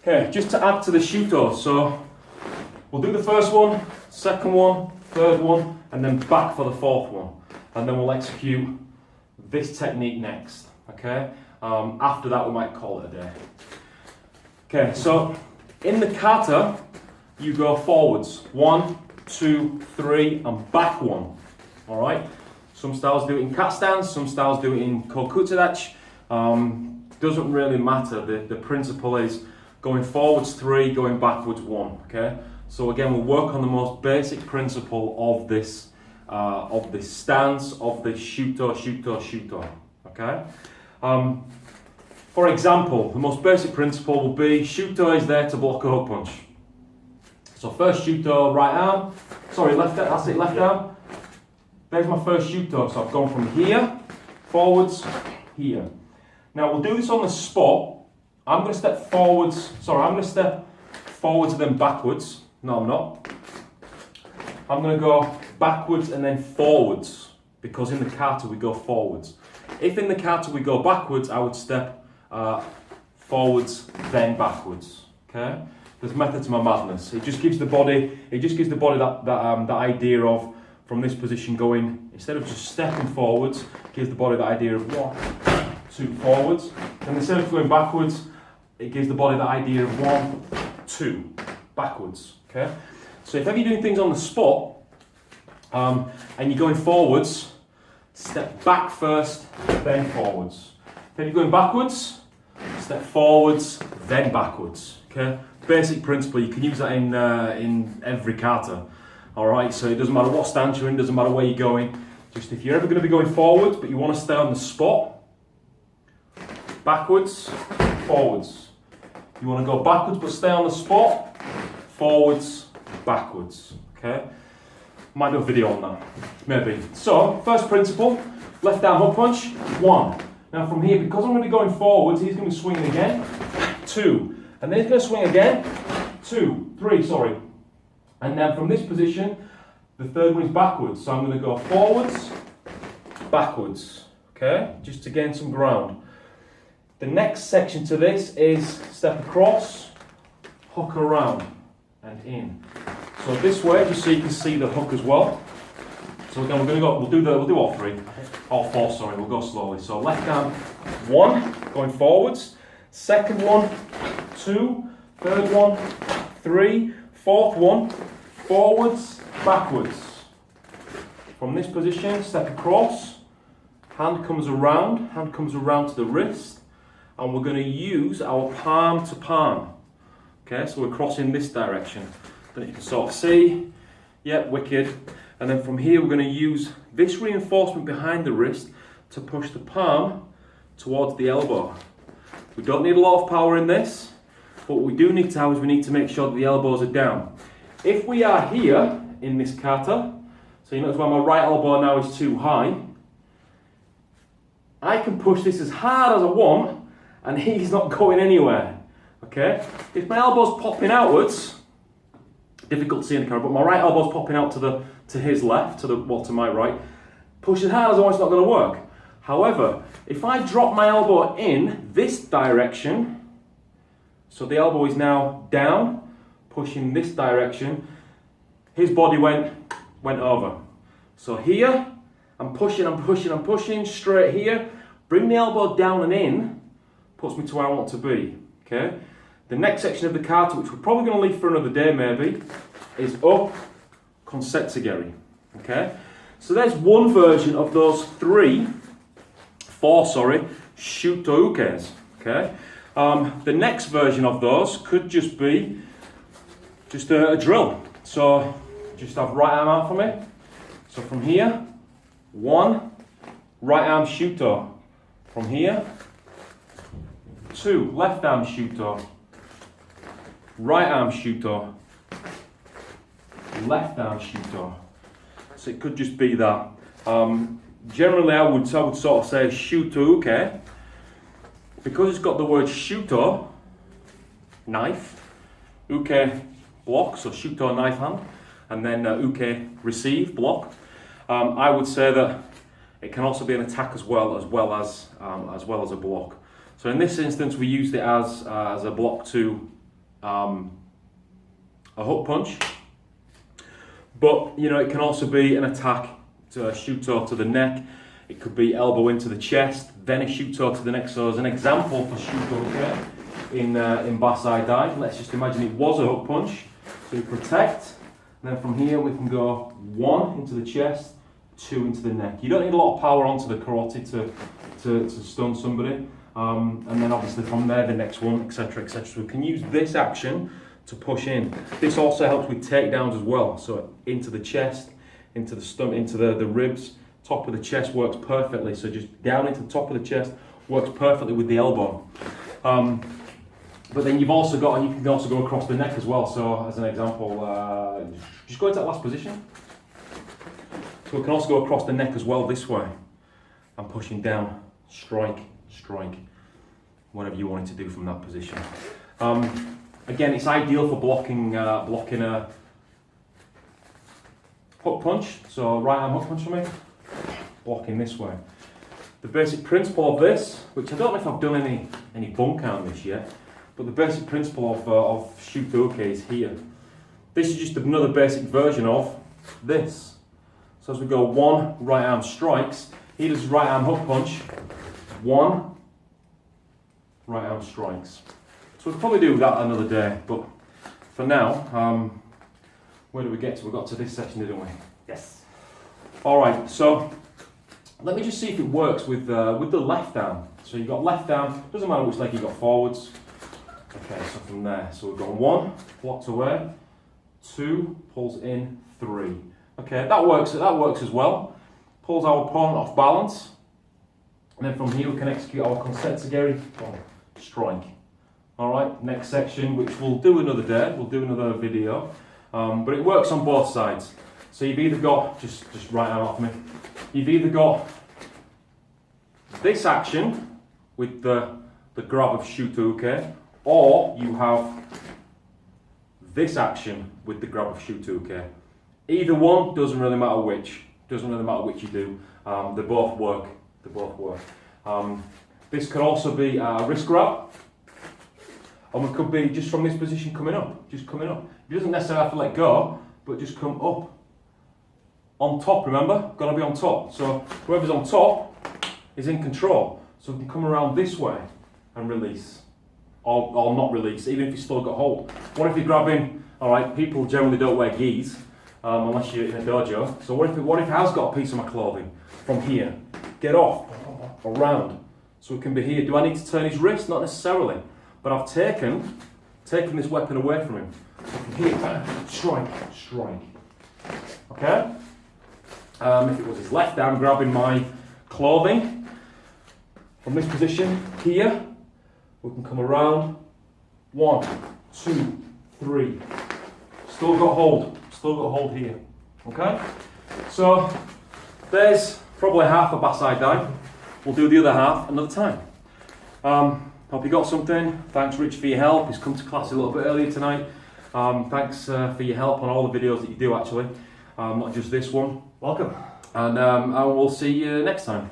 Okay, just to add to the shuto, so we'll do the first one, second one, third one, and then back for the fourth one. And then we'll execute this technique next, okay? After that, we might call it a day. Okay, so in the kata, you go forwards. 1, 2, 3, and back 1. All right? Some styles do it in cat stance, some styles do it in kokutadachi. Doesn't really matter. The principle is going forwards 3, going backwards 1. Okay? So again, we'll work on the most basic principle of this stance, of this shuto, shuto, shuto. Okay? For example, the most basic principle will be shuto is there to block a hook punch. So first shuto, right arm, sorry, left arm, that's it, left arm. There's my first shuto, so I've gone from here, forwards, here. Now we'll do this on the spot. I'm going to step forwards, and then backwards. No, I'm not. I'm going to go backwards and then forwards, because in the kata we go forwards. If in the kata we go backwards, I would step forwards, then backwards. Okay? There's method to my madness. It just gives the body that idea of, from this position going, instead of just stepping forwards, it gives the body the idea of 1, 2 forwards. And instead of going backwards, it gives the body the idea of 1, 2 backwards. Okay? So if ever you're doing things on the spot, and you're going forwards, step back first, then forwards. If you're going backwards, step forwards, then backwards. Okay? Basic principle. You can use that in every kata. All right. So it doesn't matter what stance you're in, doesn't matter where you're going. Just if you're ever going to be going forwards, but you want to stay on the spot, backwards, forwards. You want to go backwards, but stay on the spot, forwards, backwards. Okay. Might do a video on that, maybe. So first principle, left arm hook punch, 1. Now from here, because I'm going to be going forwards, he's going to be swinging again, 2. And then he's going to swing again, 2, 3, sorry. And then from this position, the third one is backwards. So I'm going to go forwards, backwards, okay? Just to gain some ground. The next section to this is step across, hook around, and in. So this way, just so you can see the hook as well. So again, we'll do all 3, all 4, sorry, we'll go slowly. So left arm, 1, going forwards. Second one, 2, third one, 3, fourth one, forwards, backwards. From this position, step across, hand comes around to the wrist, and we're going to use our palm to palm. Okay, so we're crossing this direction. Then you can sort of see, yep, wicked. And then from here, we're going to use this reinforcement behind the wrist to push the palm towards the elbow. We don't need a lot of power in this, but what we do need to have is we need to make sure that the elbows are down. If we are here in this kata, so you notice why my right elbow now is too high, I can push this as hard as I want and he's not going anywhere. Okay? If my elbow's popping outwards, difficult to see in the camera, but my right elbow's popping out to his left, to my right, push as hard as I want, it's not going to work. However, if I drop my elbow in this direction, so the elbow is now down, pushing this direction, his body went over. So here, I'm pushing, straight here, bring the elbow down and in, puts me to where I want to be, okay? The next section of the kata, which we're probably going to leave for another day maybe, is up, konsetsugeri, okay? So there's one version of those 4 shuto ukes, okay? The next version of those could just be a drill. So just have right arm out for me. So from here, 1, right arm shuto. From here, 2, left arm shuto. Right arm shuto. Left arm shuto. So it could just be that. Generally, I would sort of say shuto uke, because it's got the word shuto, knife, uke, block, so shuto, knife hand, and then uke, receive, block. I would say that it can also be an attack as well as a block. So in this instance, we used it as a block to a hook punch, but you know, it can also be an attack to a shuto to the neck. It could be elbow into the chest, then a shuto to the neck. So as an example for shuto in Bassai Dai, let's just imagine it was a hook punch. So you protect, and then from here we can go 1 into the chest, 2 into the neck. You don't need a lot of power onto the karate to stun somebody. And then obviously from there the next one, etc, etc. So we can use this action to push in. This also helps with takedowns as well. So into the chest, into the stomach, into the ribs. Top of the chest works perfectly. So just down into the top of the chest works perfectly with the elbow. But then you've also got, and you can also go across the neck as well. So as an example, just go into that last position. So we can also go across the neck as well this way. And pushing down, strike, strike, whatever you wanted to do from that position. Again, it's ideal for blocking a hook punch. So right arm hook punch for me, blocking this way. The basic principle of this, which I don't know if I've done any bunkai on this yet, but the basic principle of shuto is here. This is just another basic version of this. So as we go 1 right arm strikes, he does right arm hook punch, 1 right arm strikes. So we'll probably do that another day, but for now, where do we get to? We got to this section, didn't we? Yes. All right, so let me just see if it works with the left arm. So you've got left arm, doesn't matter which leg you've got forwards. Okay, so from there, so we've gone 1, blocks away, 2, pulls in, 3. Okay, that works as well. Pulls our opponent off balance. And then from here we can execute our konsetsugeri, strike. Alright, next section, which we'll do another day, we'll do another video. But it works on both sides. So you've either got, just right arm off me, you've either got this action with the grab of shuto, or you have this action with the grab of shuto. Either one, doesn't really matter which you do. They both work. This could also be a wrist grab, and we could be just from this position coming up, just coming up. It doesn't necessarily have to let go, but just come up. On top, remember? Gotta be on top. So whoever's on top is in control. So we can come around this way and release. Or not release, even if you still got hold. What if you're grabbing, alright, people generally don't wear gis, unless you're in a dojo. So what if it has got a piece of my clothing from here? Get off, around. So it can be here. Do I need to turn his wrist? Not necessarily. But I've taken this weapon away from him. So from here, strike. Okay? If it was his left arm grabbing my clothing, from this position here, we can come around. 1, 2, 3. Still got hold here. Okay? So there's probably half a Bassai Dai. We'll do the other half another time. Hope you got something. Thanks Rich for your help. He's come to class a little bit earlier tonight. Thanks for your help on all the videos that you do actually. Not just this one. Welcome. And I will see you next time.